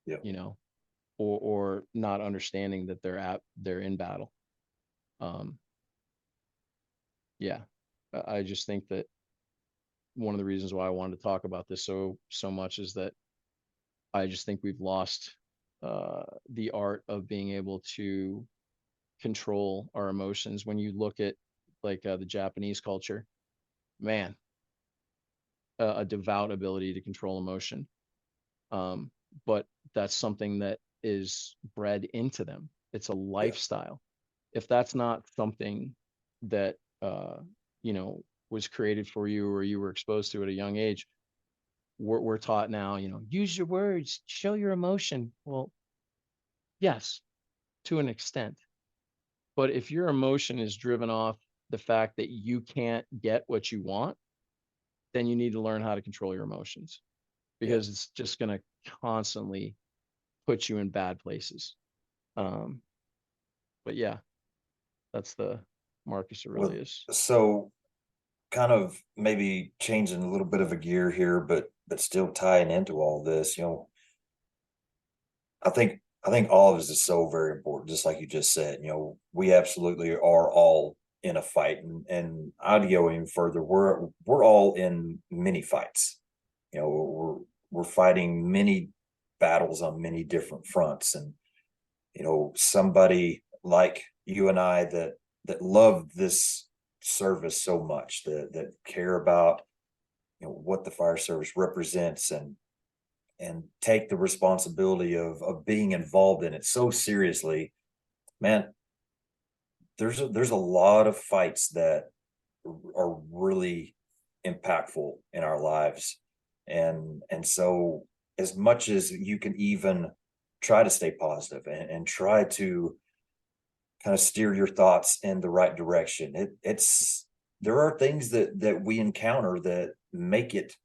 Yeah. Or not understanding that they're in battle. Yeah, I just think that one of the reasons why I wanted to talk about this so much is that I just think we've lost the art of being able to control our emotions. When you look at like the Japanese culture, man, a devout ability to control emotion. But that's something that is bred into them. It's a lifestyle. If that's not something that was created for you or you were exposed to at a young age, we're taught now, use your words, show your emotion. Well, yes, to an extent. But if your emotion is driven off the fact that you can't get what you want, then you need to learn how to control your emotions, because it's just going to constantly put you in bad places. Um, but yeah, that's the Marcus Well, Aurelius. so kind of maybe changing a little bit of a gear here, but still tying into all this, I think all of this is so very important, just like you just said. We absolutely are all in a fight, and I'd go even further. We're all in many fights. We're fighting many battles on many different fronts, and somebody like you and I that love this service so much, that care about what the fire service represents, and take the responsibility of being involved in it so seriously, man. There's a lot of fights that are really impactful in our lives, and so as much as you can even try to stay positive, and try to kind of steer your thoughts in the right direction, it's there are things that we encounter that make it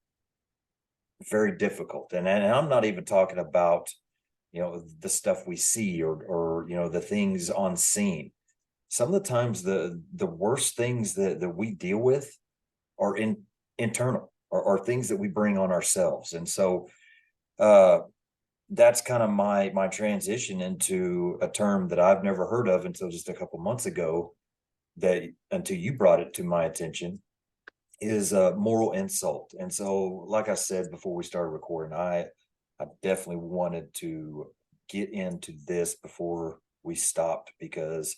very difficult. And I'm not even talking about the stuff we see, or the things on scene. Some of the times the worst things that we deal with are internal, or things that we bring on ourselves. And so that's kind of my transition into a term that I've never heard of until just a couple months ago, that until you brought it to my attention, is moral insult. And so, like I said before we started recording, I definitely wanted to get into this before we stopped, because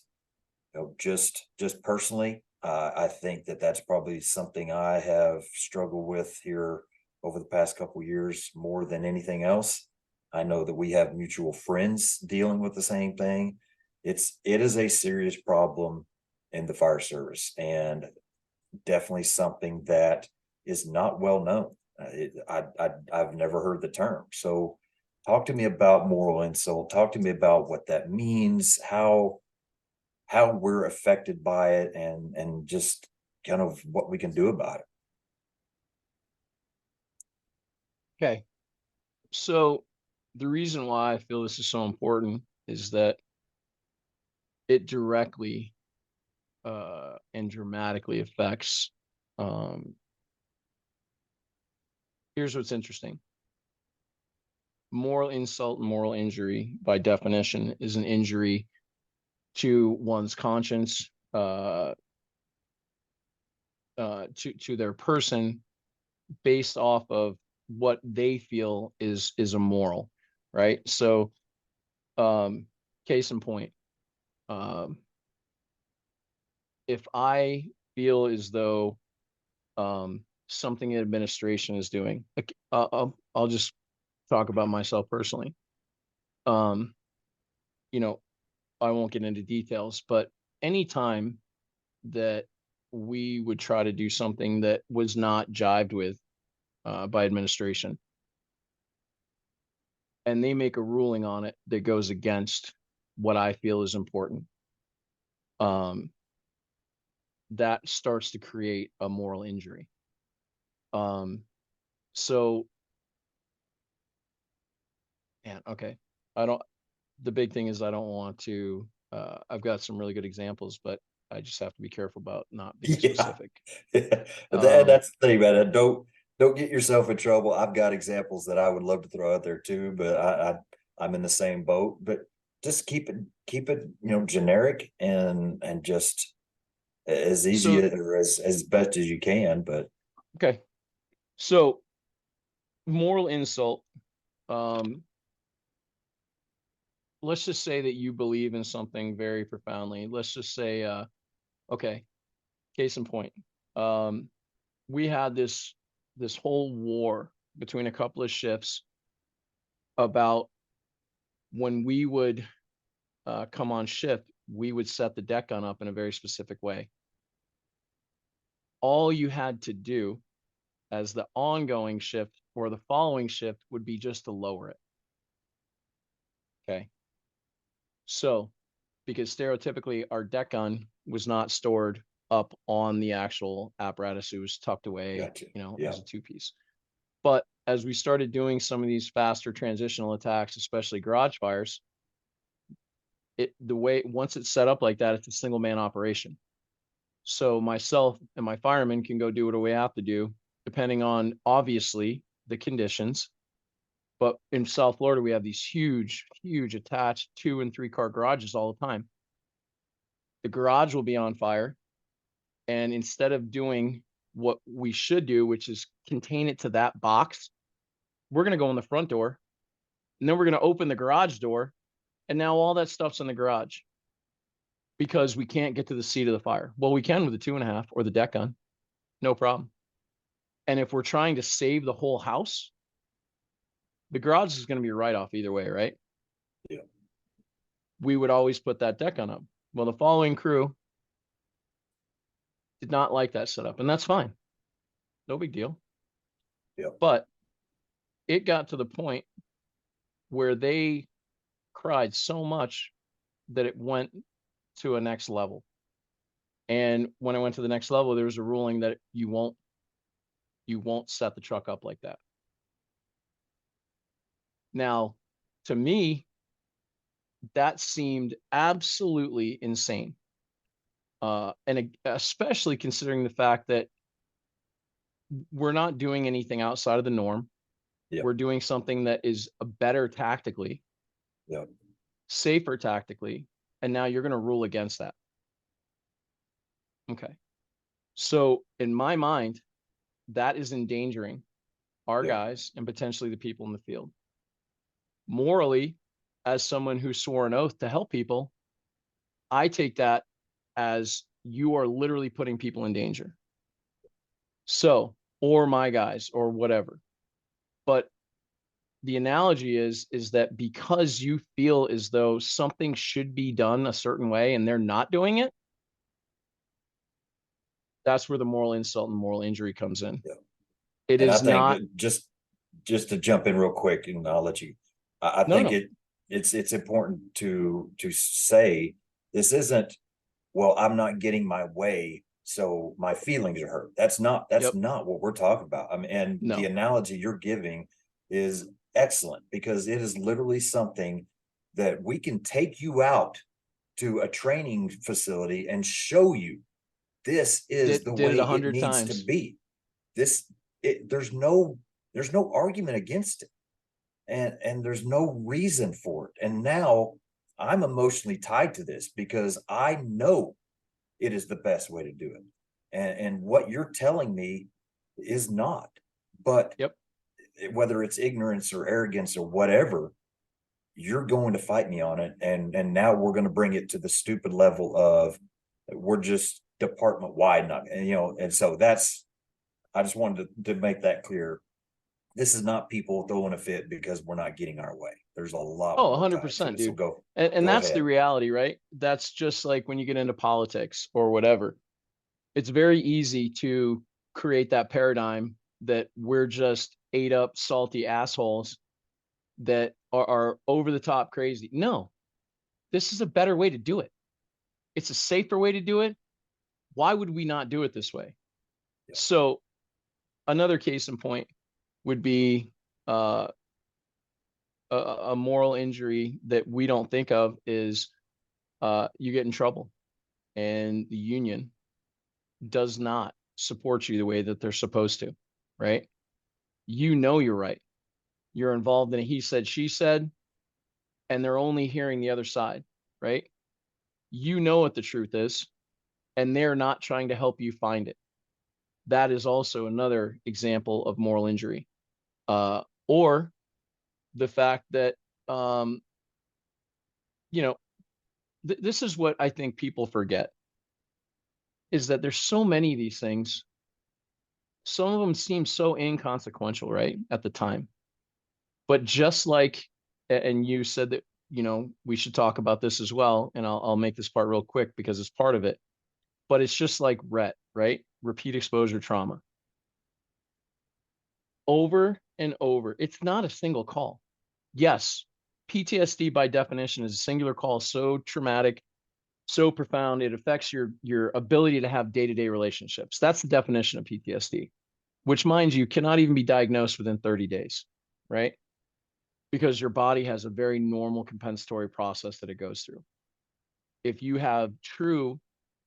just personally, I think that's probably something I have struggled with here over the past couple of years more than anything else. I know that we have mutual friends dealing with the same thing. It is a serious problem in the fire service, and definitely something that is not well known. I've never heard the term. So talk to me about moral insult. Talk to me about what that means, how we're affected by it, and just kind of what we can do about it. Okay. So the reason why I feel this is so important is that it directly and dramatically affects. Here's what's interesting. Moral insult and moral injury, by definition, is an injury to one's conscience, to their person, based off of what they feel is immoral, right? So, case in point, if I feel as though something administration is doing, like, I'll just talk about myself personally. You know, I won't get into details, but anytime that we would try to do something that was not jived with by administration, and they make a ruling on it that goes against what I feel is important, that starts to create a moral injury. So, yeah, okay. The big thing is I don't want to, I've got some really good examples, but I just have to be careful about not being Yeah. specific. That's the thing, man. Don't get yourself in trouble. I've got examples that I would love to throw out there too, but I'm in the same boat. But just keep it, generic and just as easy So, or as best as you can. But okay. So, moral insult. Let's just say that you believe in something very profoundly. Let's just say, okay, case in point. We had this whole war between a couple of shifts about when we would come on shift, we would set the deck gun up in a very specific way. All you had to do as the ongoing shift or the following shift would be just to lower it. Okay. So, because stereotypically our deck gun was not stored up on the actual apparatus, it was tucked away, gotcha. as a two-piece. But as we started doing some of these faster transitional attacks, especially garage fires, once it's set up like that, it's a single man operation. So myself and my firemen can go do what we have to do, depending on obviously the conditions. But in South Florida, we have these huge, huge attached 2 and 3 car garages all the time. The garage will be on fire. And instead of doing what we should do, which is contain it to that box, we're going to go in the front door, and then we're going to open the garage door. And now all that stuff's in the garage because we can't get to the seat of the fire. Well, we can with the 2.5 or the deck gun, no problem. And if we're trying to save the whole house, the garage is going to be a write-off either way, right? Yeah. We would always put that deck gun up. Well, the following crew did not like that setup, and that's fine. No big deal. Yeah. But it got to the point where they cried so much that it went to a next level. And when it went to the next level, there was a ruling that you won't set the truck up like that. Now, to me, that seemed absolutely insane. And especially considering the fact that we're not doing anything outside of the norm. Yeah. We're doing something that is better tactically, Yeah. safer tactically, and now you're going to rule against that. Okay. So in my mind, that is endangering our guys and potentially the people in the field. Morally, as someone who swore an oath to help people, I take that as you are literally putting people in danger. So, or my guys or whatever. But the analogy is that because you feel as though something should be done a certain way and they're not doing it, that's where the moral insult and moral injury comes in. Yeah. It and is I think not just to jump in real quick, and I'll let you. I No, think no. it's important to say this isn't, well, I'm not getting my way, so my feelings are hurt. That's not what we're talking about. I mean, and No. the analogy you're giving is excellent because it is literally something that we can take you out to a training facility and show you this is the did way it it 100 needs to times. be. There's no argument against it, and there's no reason for it. And now I'm emotionally tied to this because I know it is the best way to do it. And what you're telling me is not. But Yep. whether it's ignorance or arrogance or whatever, you're going to fight me on it. And now we're going to bring it to the stupid level of we're just department wide, not, and and so I just wanted to make that clear. This is not people throwing a fit because we're not getting our way. There's a lot Oh, more tied to 100%, it. So dude. go And go that's the ahead. reality, right? That's just like when you get into politics or whatever. It's very easy to create that paradigm that we're just ate up, salty assholes that are over the top crazy. No, this is a better way to do it. It's a safer way to do it. Why would we not do it this way? Yeah. So another case in point would be uh, a moral injury that we don't think of is you get in trouble and the union does not support you the way that they're supposed to, right? You know you're right. You're involved in a he said, she said, and they're only hearing the other side, right? You know what the truth is, and they're not trying to help you find it. That is also another example of moral injury. Or the fact that, um, this is what I think people forget is that there's so many of these things. Some of them seem so inconsequential, right? At the time. But just like, and you said that, we should talk about this as well. And I'll make this part real quick because it's part of it. But it's just like RET, right? Repeat exposure trauma. Over and over. It's not a single call. Yes, PTSD by definition is a singular call, so traumatic, so profound, it affects your ability to have day-to-day relationships. That's the definition of PTSD, which, mind you, cannot even be diagnosed within 30 days, right? Because your body has a very normal compensatory process that it goes through. If you have true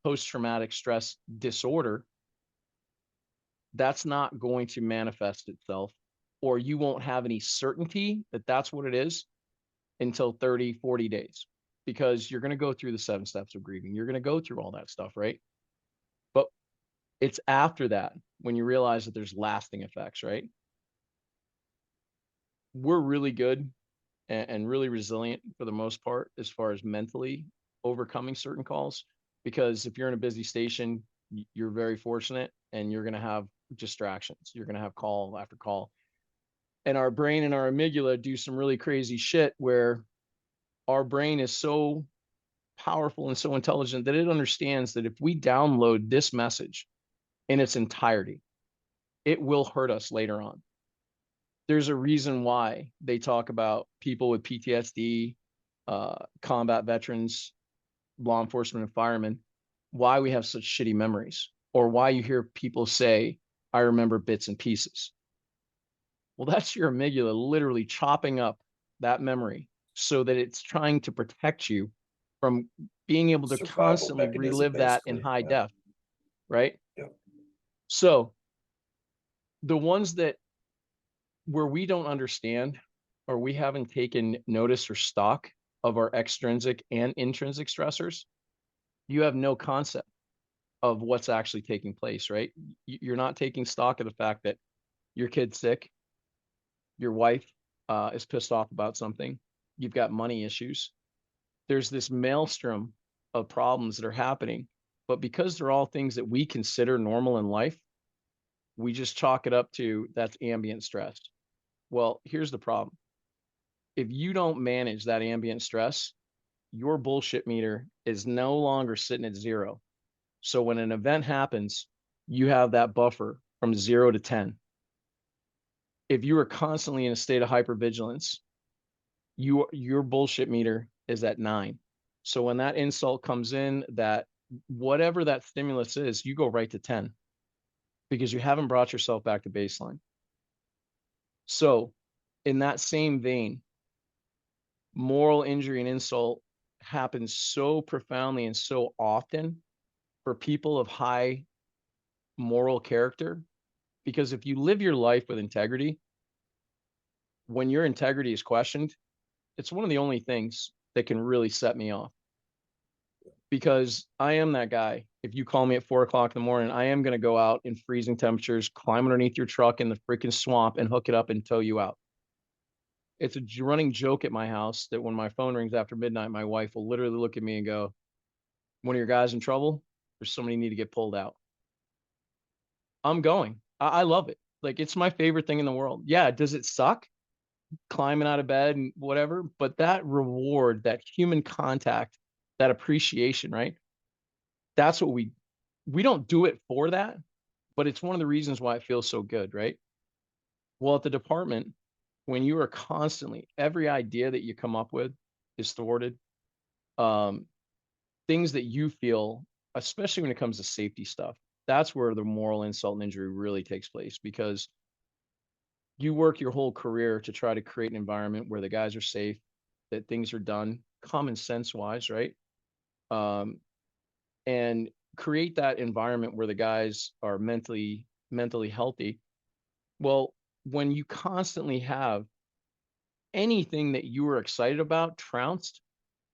post-traumatic stress disorder, that's not going to manifest itself, or you won't have any certainty that that's what it is until 30, 40 days, because you're going to go through the 7 steps of grieving. You're going to go through all that stuff, right? But it's after that when you realize that there's lasting effects, right? We're really good and really resilient for the most part as far as mentally overcoming certain calls, because if you're in a busy station, you're very fortunate and you're going to have distractions. You're going to have call after call. And our brain and our amygdala do some really crazy shit where our brain is so powerful and so intelligent that it understands that if we download this message in its entirety, it will hurt us later on. There's a reason why they talk about people with PTSD, combat veterans, law enforcement, and firemen, why we have such shitty memories, or why you hear people say, I remember bits and pieces. Well, that's your amygdala literally chopping up that memory so that it's trying to protect you from being able to Survival constantly mechanism, relive that in basically. high Yeah. def, right? Yeah. So the ones that where we don't understand or we haven't taken notice or stock of our extrinsic and intrinsic stressors, you have no concept of what's actually taking place, right? You're not taking stock of the fact that your kid's sick, your wife is pissed off about something, you've got money issues. There's this maelstrom of problems that are happening, but because they're all things that we consider normal in life, we just chalk it up to that's ambient stress. Well, here's the problem. If you don't manage that ambient stress, your bullshit meter is no longer sitting at 0. So when an event happens, you have that buffer from 0 to 10. If you are constantly in a state of hypervigilance, your bullshit meter is at 9. So when that insult comes in, that whatever that stimulus is, you go right to 10 because you haven't brought yourself back to baseline. So in that same vein, moral injury and insult happens so profoundly and so often for people of high moral character, because if you live your life with integrity, when your integrity is questioned, it's one of the only things that can really set me off. Because I am that guy. If you call me at 4 o'clock in the morning, I am going to go out in freezing temperatures, climb underneath your truck in the freaking swamp and hook it up and tow you out. It's a running joke at my house that when my phone rings after midnight, my wife will literally look at me and go, "One of your guys in trouble? There's somebody need to get pulled out." I'm going. I love it. Like, it's my favorite thing in the world. Yeah. Does it suck climbing out of bed and whatever? But that reward, that human contact, that appreciation, right? That's what we don't do it for that, but it's one of the reasons why it feels so good, right? Well, at the department, when you are constantly, every idea that you come up with is thwarted. Um, Things that you feel, especially when it comes to safety stuff, that's where the moral insult and injury really takes place, because you work your whole career to try to create an environment where the guys are safe, that things are done common sense wise, right? Um, and create that environment where the guys are mentally healthy. Well, when you constantly have anything that you were excited about trounced,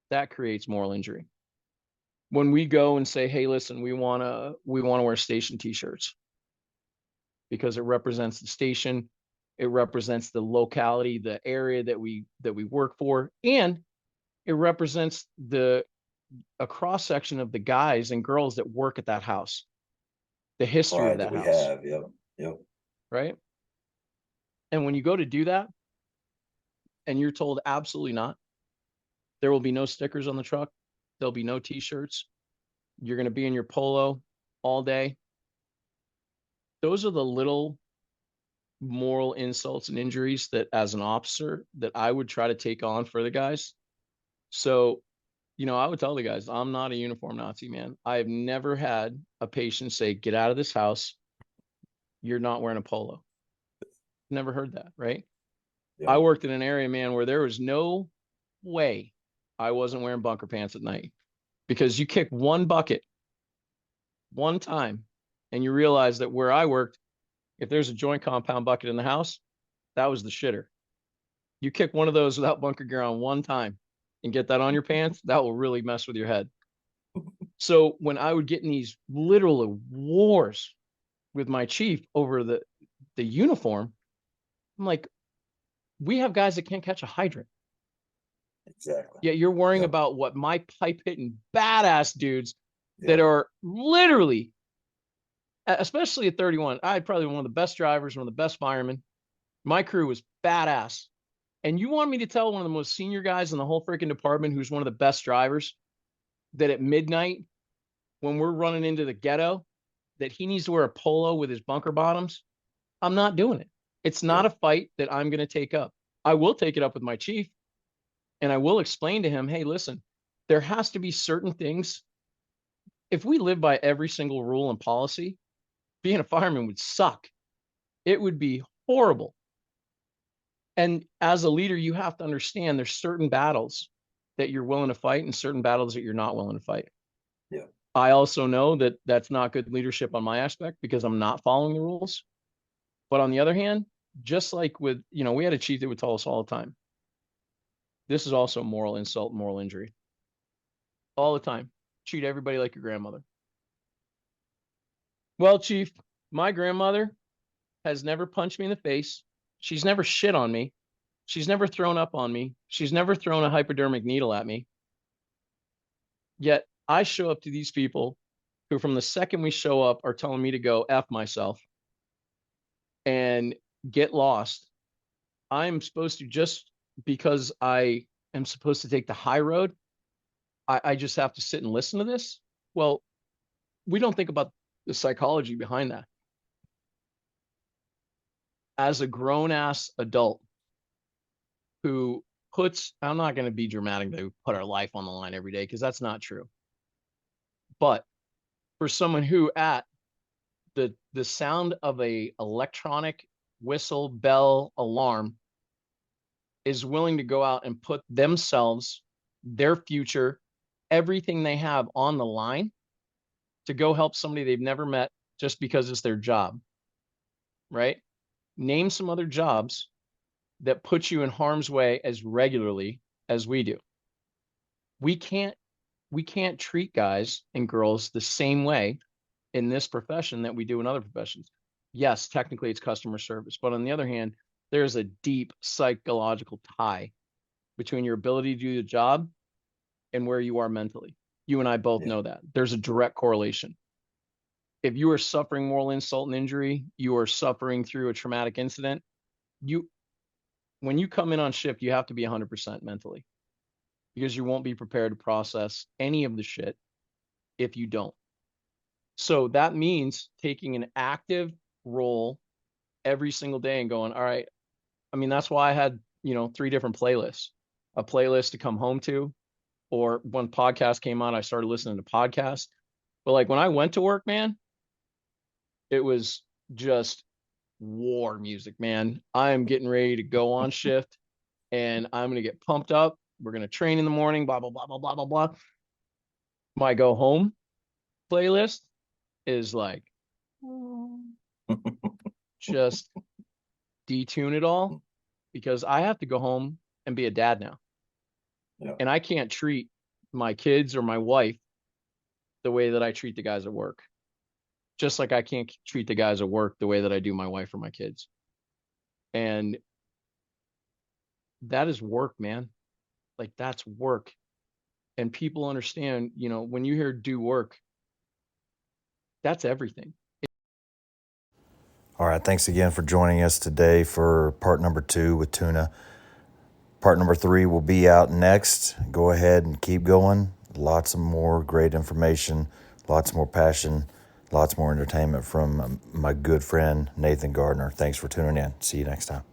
that creates moral injury. When we go and say, "Hey, listen, we want to wear station t-shirts because it represents the station, it represents the locality, the area that we work for, and it represents a cross section of the guys and girls that work at that house, the history of Pride that that we house." have. Yep. Yep. Right? And when you go to do that and you're told absolutely not, there will be no stickers on the truck, there'll be no t-shirts, you're going to be in your polo all day. Those are the little moral insults and injuries that, as an officer, that I would try to take on for the guys. So, I would tell the guys, I'm not a uniform Nazi, man. I have never had a patient say, "Get out of this house, you're not wearing a polo." Never heard that, right? Yep. I worked in an area, man, where there was no way I wasn't wearing bunker pants at night, because you kick one bucket one time and you realize that where I worked, if there's a joint compound bucket in the house, that was the shitter. You kick one of those without bunker gear on one time and get that on your pants, that will really mess with your head. So when I would get in these literal wars with my chief over the uniform, I'm like, we have guys that can't catch a hydrant. Exactly. Yeah, you're worrying Yep. about what my pipe hitting badass dudes that Yep. are literally, especially at 31, I had probably one of the best drivers, one of the best firemen. My crew was badass. And you want me to tell one of the most senior guys in the whole freaking department, who's one of the best drivers, that at midnight, when we're running into the ghetto, that he needs to wear a polo with his bunker bottoms? I'm not doing it. It's not Yep. a fight that I'm going to take up. I will take it up with my chief, and I will explain to him, "Hey, listen, there has to be certain things. If we live by every single rule and policy, being a fireman would suck. It would be horrible." And as a leader, you have to understand there's certain battles that you're willing to fight and certain battles that you're not willing to fight. Yeah. I also know that that's not good leadership on my aspect, because I'm not following the rules. But on the other hand, just like with, we had a chief that would tell us all the time, this is also moral insult, moral injury. All the time. Treat everybody like your grandmother. Well, chief, my grandmother has never punched me in the face. She's never shit on me. She's never thrown up on me. She's never thrown a hypodermic needle at me. Yet I show up to these people who, from the second we show up, are telling me to go F myself and get lost. I'm supposed to, just because I am supposed to take the high road, I just have to sit and listen to this? Well, we don't think about the psychology behind that. As a grown ass adult who puts, I'm not going to be dramatic, to put our life on the line every day, because that's not true. But for someone who, at the sound of a electronic whistle, bell, alarm, is willing to go out and put themselves, their future, everything they have on the line to go help somebody they've never met just because it's their job, right? Name some other jobs that put you in harm's way as regularly as we do. we can't treat guys and girls the same way in this profession that we do in other professions. Yes, technically it's customer service, but on the other hand, there's a deep psychological tie between your ability to do the job and where you are mentally. You and I both know that. There's a direct correlation. If you are suffering moral insult and injury, you are suffering through a traumatic incident, when you come in on shift, you have to be 100% mentally, because you won't be prepared to process any of the shit if you don't. So that means taking an active role every single day and going, all right. I mean, that's why I had, 3 different playlists, a playlist to come home to, or when podcast came on, I started listening to podcasts. But like when I went to work, man, it was just war music, man. I am getting ready to go on shift and I'm going to get pumped up. We're going to train in the morning, blah, blah, blah, blah, blah, blah, blah. My go home playlist is like, just detune it all, because I have to go home and be a dad now. Yeah. And I can't treat my kids or my wife the way that I treat the guys at work. Just like I can't treat the guys at work the way that I do my wife or my kids. And that is work, man. Like that's work. And people understand, when you hear do work, that's everything. All right. Thanks again for joining us today for part number 2 with Tuna. Part number 3 will be out next. Go ahead and keep going. Lots of more great information, lots more passion, lots more entertainment from my good friend, Nathan Gardner. Thanks for tuning in. See you next time.